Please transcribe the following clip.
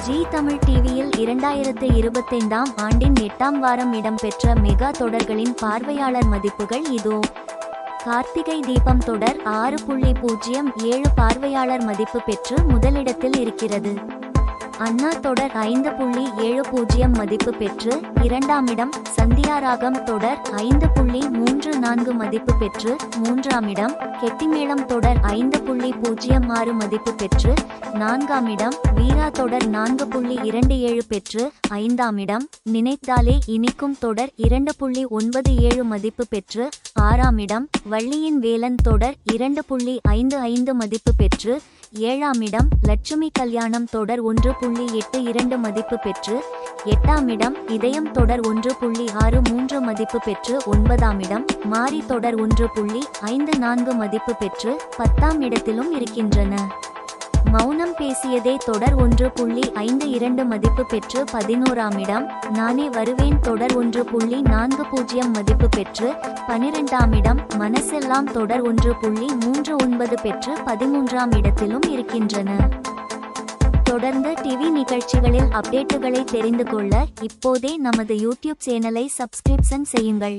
ஜீ தமிழ் டிவியில் 2025ஆம் ஆண்டின் 8ஆம் வாரம் இடம்பெற்ற மெகா தொடர்களின் பார்வையாளர் மதிப்புகள் இதோ. கார்த்திகை தீபம் தொடர் 6.07 பார்வையாளர் மதிப்பு பெற்று முதலிடத்தில் இருக்கிறது. அண்ணா தொடர் 5.70 மதிப்பு பெற்று இரண்டாம் இடம். சந்தியாராகம் தொடர் 5.34 மதிப்பு பெற்று மூன்றாம் இடம். கெட்டிமேளம் தொடர் 5.06 மதிப்பு பெற்று நான்காம் இடம். வீரா தொடர் 4.27 பெற்று ஐந்தாம் இடம். நினைத்தாலே இனிக்கும் தொடர் 2.97 மதிப்பு பெற்று ஆறாம் இடம். வள்ளியின் வேலன் தொடர் 2.55 மதிப்பு பெற்று ஏழாம் இடம். லட்சுமி கல்யாணம் தொடர் 1.82 மதிப்பு பெற்று எட்டாம் இடம். இதயம் தொடர் 1.63 மதிப்பு பெற்று ஒன்பதாம் இடம். மாரி தொடர் 1.54 மதிப்பு பெற்று 10ஆம் இடத்திலும் இருக்கின்றன. மௌனம் பேசியதே தொடர் 1.52 மதிப்பு பெற்று 11ஆம் இடம். நானே வருவேன் தொடர் 1.40 மதிப்பு பெற்று 12ஆம் இடம். மனசெல்லாம் தொடர் 1.39 பெற்று 13ஆம் இடத்திலும் இருக்கின்றன. தொடர்ந்து டிவி நிகழ்ச்சிகளில் அப்டேட்டுகளை தெரிந்து கொள்ள இப்போதே நமது யூடியூப் சேனலை சப்ஸ்கிரிப்ஷன் செய்யுங்கள்.